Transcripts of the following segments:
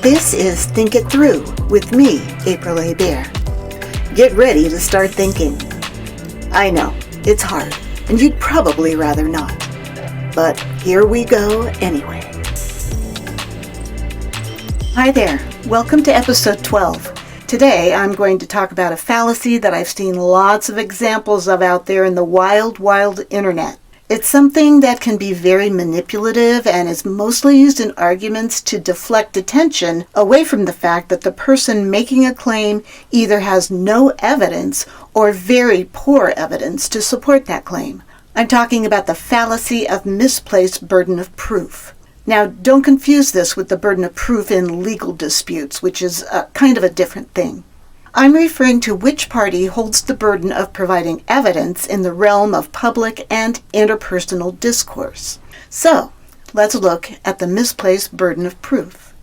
This is Think It Through with me, April A. Bear. Get ready to start thinking. I know, it's hard, and you'd probably rather not. But here we go anyway. Hi there, welcome to episode 12. Today I'm going to talk about a fallacy that I've seen lots of examples of out there in the wild, wild internet. It's something that can be very manipulative and is mostly used in arguments to deflect attention away from the fact that the person making a claim either has no evidence or very poor evidence to support that claim. I'm talking about the fallacy of misplaced burden of proof. Now, don't confuse this with the burden of proof in legal disputes, which is kind of a different thing. I'm referring to which party holds the burden of providing evidence in the realm of public and interpersonal discourse. So, let's look at the misplaced burden of proof.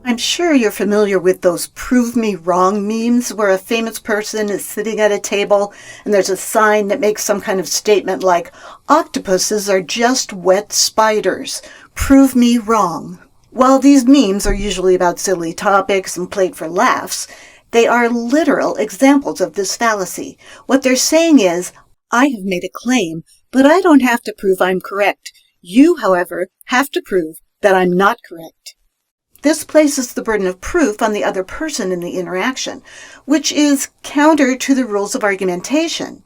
I'm sure you're familiar with those prove me wrong memes where a famous person is sitting at a table and there's a sign that makes some kind of statement like, "Octopuses are just wet spiders. Prove me wrong." While these memes are usually about silly topics and played for laughs, they are literal examples of this fallacy. What they're saying is, I have made a claim, but I don't have to prove I'm correct. You, however, have to prove that I'm not correct. This places the burden of proof on the other person in the interaction, which is counter to the rules of argumentation.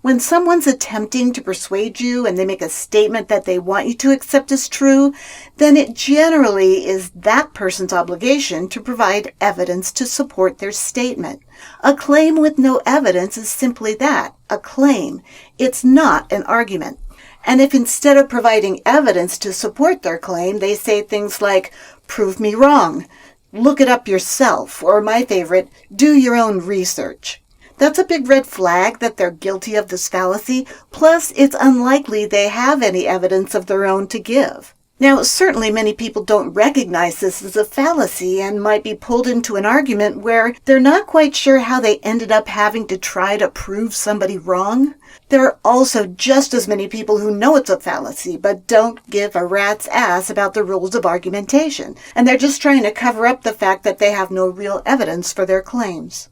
When someone's attempting to persuade you and they make a statement that they want you to accept as true, then it generally is that person's obligation to provide evidence to support their statement. A claim with no evidence is simply that, a claim. It's not an argument. And if instead of providing evidence to support their claim, they say things like, "Prove me wrong," "Look it up yourself," or my favorite, "Do your own research." That's a big red flag that they're guilty of this fallacy, plus it's unlikely they have any evidence of their own to give. Now, certainly many people don't recognize this as a fallacy and might be pulled into an argument where they're not quite sure how they ended up having to try to prove somebody wrong. There are also just as many people who know it's a fallacy but don't give a rat's ass about the rules of argumentation, and they're just trying to cover up the fact that they have no real evidence for their claims.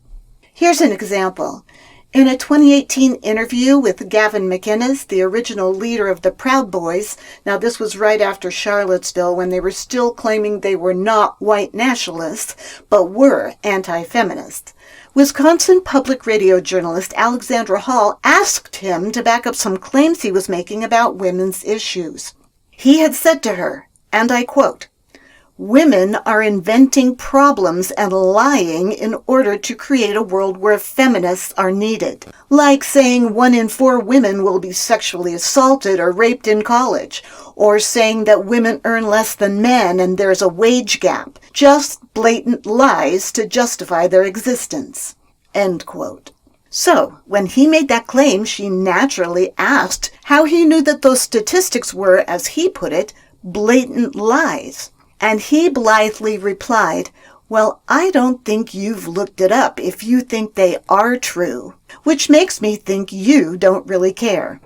Here's an example. In a 2018 interview with Gavin McInnes, the original leader of the Proud Boys, now this was right after Charlottesville when they were still claiming they were not white nationalists, but were anti-feminist, Wisconsin public radio journalist Alexandra Hall asked him to back up some claims he was making about women's issues. He had said to her, and I quote, "Women are inventing problems and lying in order to create a world where feminists are needed. Like saying 1 in 4 women will be sexually assaulted or raped in college, or saying that women earn less than men and there's a wage gap. Just blatant lies to justify their existence." End quote. So, when he made that claim, she naturally asked how he knew that those statistics were, as he put it, blatant lies. And he blithely replied, "Well, I don't think you've looked it up if you think they are true, which makes me think you don't really care."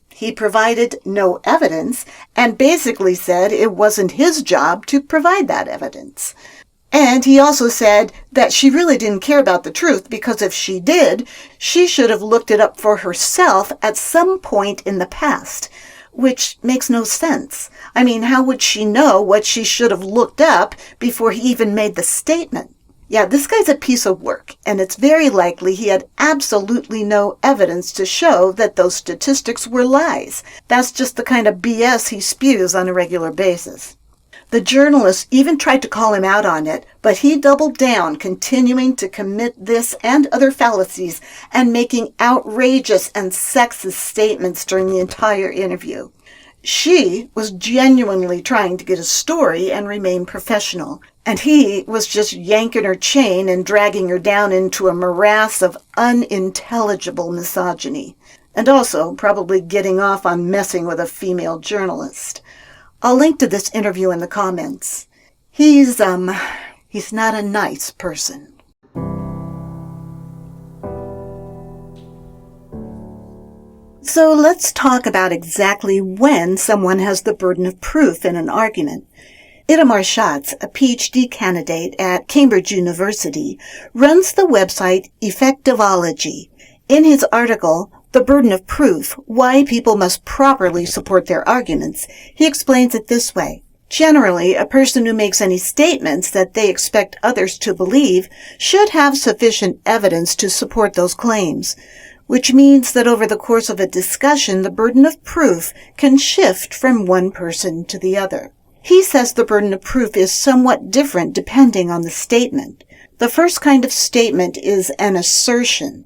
He provided no evidence and basically said it wasn't his job to provide that evidence. And he also said that she really didn't care about the truth because if she did, she should have looked it up for herself at some point in the past. Which makes no sense. I mean, how would she know what she should have looked up before he even made the statement? Yeah, this guy's a piece of work, and it's very likely he had absolutely no evidence to show that those statistics were lies. That's just the kind of BS he spews on a regular basis. The journalist even tried to call him out on it, but he doubled down, continuing to commit this and other fallacies and making outrageous and sexist statements during the entire interview. She was genuinely trying to get a story and remain professional, and he was just yanking her chain and dragging her down into a morass of unintelligible misogyny, and also probably getting off on messing with a female journalist. I'll link to this interview in the comments. He's not a nice person. So let's talk about exactly when someone has the burden of proof in an argument. Itamar Schatz, a PhD candidate at Cambridge University, runs the website Effectivology. In his article, The Burden of Proof, Why People Must Properly Support Their Arguments, he explains it this way. Generally, a person who makes any statements that they expect others to believe should have sufficient evidence to support those claims, which means that over the course of a discussion, the burden of proof can shift from one person to the other. He says the burden of proof is somewhat different depending on the statement. The first kind of statement is an assertion.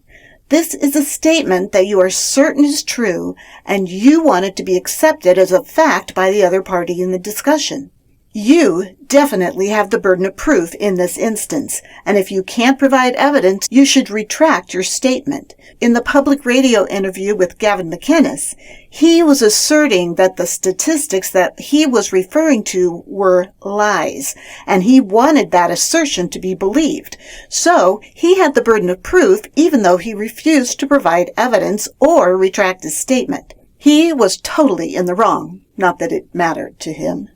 This is a statement that you are certain is true, and you want it to be accepted as a fact by the other party in the discussion. You definitely have the burden of proof in this instance, and if you can't provide evidence, you should retract your statement. In the public radio interview with Gavin McInnes, he was asserting that the statistics that he was referring to were lies, and he wanted that assertion to be believed. So he had the burden of proof even though he refused to provide evidence or retract his statement. He was totally in the wrong, not that it mattered to him.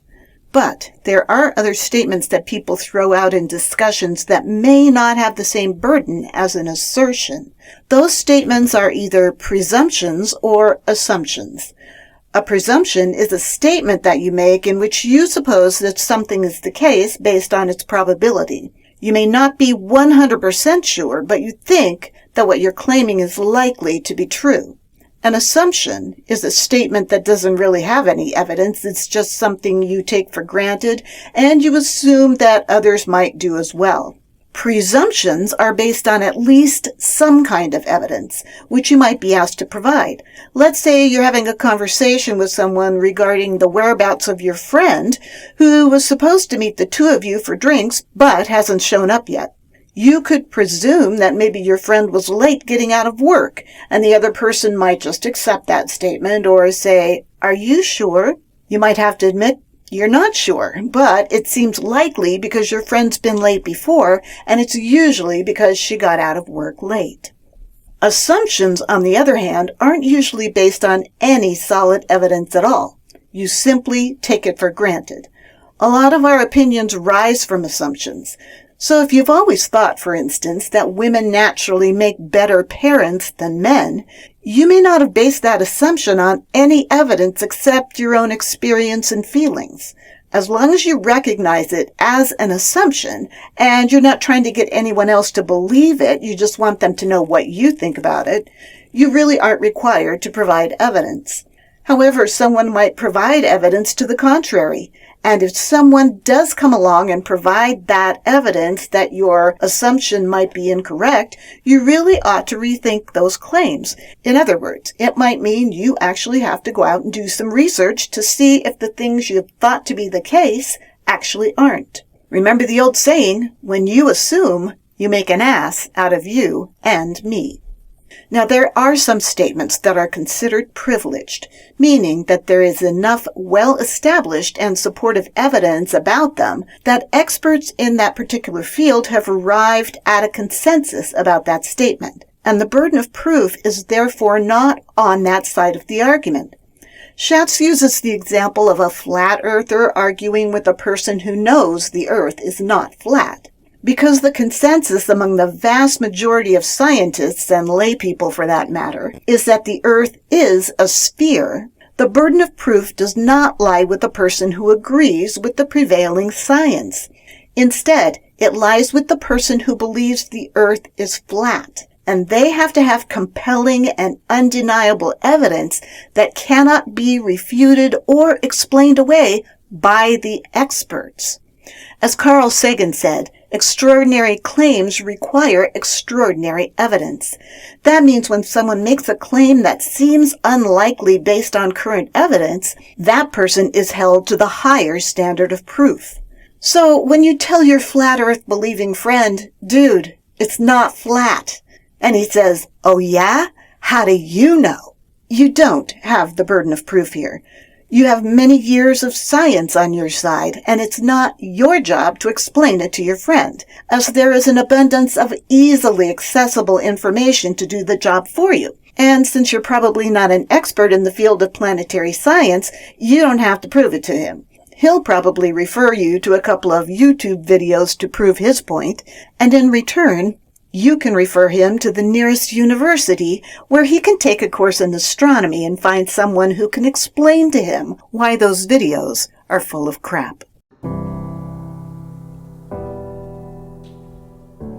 But there are other statements that people throw out in discussions that may not have the same burden as an assertion. Those statements are either presumptions or assumptions. A presumption is a statement that you make in which you suppose that something is the case based on its probability. You may not be 100% sure, but you think that what you're claiming is likely to be true. An assumption is a statement that doesn't really have any evidence. It's just something you take for granted, and you assume that others might do as well. Presumptions are based on at least some kind of evidence, which you might be asked to provide. Let's say you're having a conversation with someone regarding the whereabouts of your friend who was supposed to meet the two of you for drinks, but hasn't shown up yet. You could presume that maybe your friend was late getting out of work, and the other person might just accept that statement or say, "Are you sure?" You might have to admit you're not sure, but it seems likely because your friend's been late before, and it's usually because she got out of work late. Assumptions, on the other hand, aren't usually based on any solid evidence at all. You simply take it for granted. A lot of our opinions rise from assumptions. So if you've always thought, for instance, that women naturally make better parents than men, you may not have based that assumption on any evidence except your own experience and feelings. As long as you recognize it as an assumption, and you're not trying to get anyone else to believe it, you just want them to know what you think about it, you really aren't required to provide evidence. However, someone might provide evidence to the contrary. And if someone does come along and provide that evidence that your assumption might be incorrect, you really ought to rethink those claims. In other words, it might mean you actually have to go out and do some research to see if the things you thought to be the case actually aren't. Remember the old saying, when you assume, you make an ass out of you and me. Now, there are some statements that are considered privileged, meaning that there is enough well-established and supportive evidence about them that experts in that particular field have arrived at a consensus about that statement, and the burden of proof is therefore not on that side of the argument. Schatz uses the example of a flat earther arguing with a person who knows the earth is not flat. Because the consensus among the vast majority of scientists and lay people for that matter is that the earth is a sphere, the burden of proof does not lie with the person who agrees with the prevailing science. Instead, it lies with the person who believes the earth is flat, and they have to have compelling and undeniable evidence that cannot be refuted or explained away by the experts. As Carl Sagan said, extraordinary claims require extraordinary evidence. That means when someone makes a claim that seems unlikely based on current evidence, that person is held to the higher standard of proof. So when you tell your flat earth believing friend, "Dude, it's not flat," and he says, "Oh yeah? How do you know?" You don't have the burden of proof here. You have many years of science on your side, and it's not your job to explain it to your friend, as there is an abundance of easily accessible information to do the job for you. And since you're probably not an expert in the field of planetary science, you don't have to prove it to him. He'll probably refer you to a couple of YouTube videos to prove his point, and in return, you can refer him to the nearest university where he can take a course in astronomy and find someone who can explain to him why those videos are full of crap.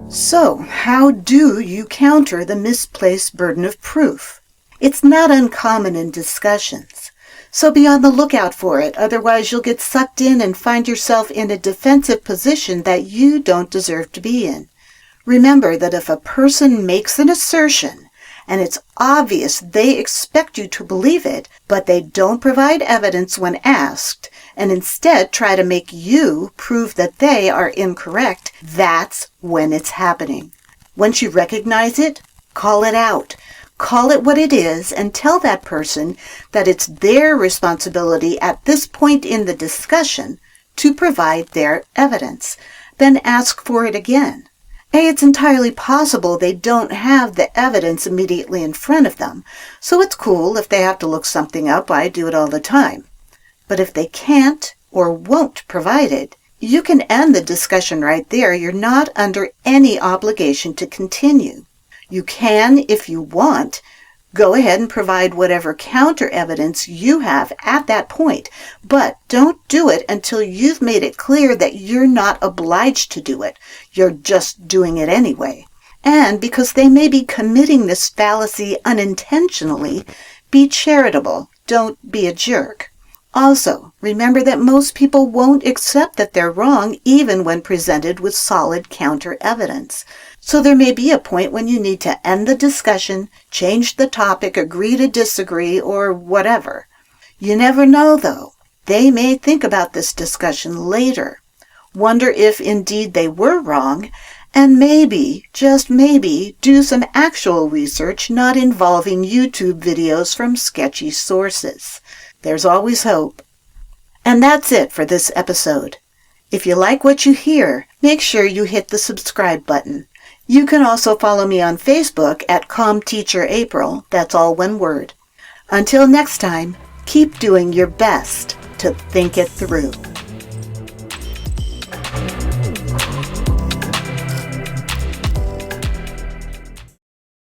So, how do you counter the misplaced burden of proof? It's not uncommon in discussions. So be on the lookout for it, otherwise you'll get sucked in and find yourself in a defensive position that you don't deserve to be in. Remember that if a person makes an assertion, and it's obvious they expect you to believe it, but they don't provide evidence when asked, and instead try to make you prove that they are incorrect, that's when it's happening. Once you recognize it, call it out. Call it what it is and tell that person that it's their responsibility at this point in the discussion to provide their evidence. Then ask for it again. It's entirely possible they don't have the evidence immediately in front of them, so it's cool if they have to look something up. I do it all the time. But if they can't or won't provide it, you can end the discussion right there. You're not under any obligation to continue. You can, if you want, go ahead and provide whatever counter evidence you have at that point, but don't do it until you've made it clear that you're not obliged to do it. You're just doing it anyway. And because they may be committing this fallacy unintentionally, be charitable. Don't be a jerk. Also, remember that most people won't accept that they're wrong even when presented with solid counter evidence. So there may be a point when you need to end the discussion, change the topic, agree to disagree, or whatever. You never know, though. They may think about this discussion later, wonder if indeed they were wrong, and maybe, just maybe, do some actual research not involving YouTube videos from sketchy sources. There's always hope. And that's it for this episode. If you like what you hear, make sure you hit the subscribe button. You can also follow me on Facebook at Calm Teacher April. That's all one word. Until next time, keep doing your best to think it through.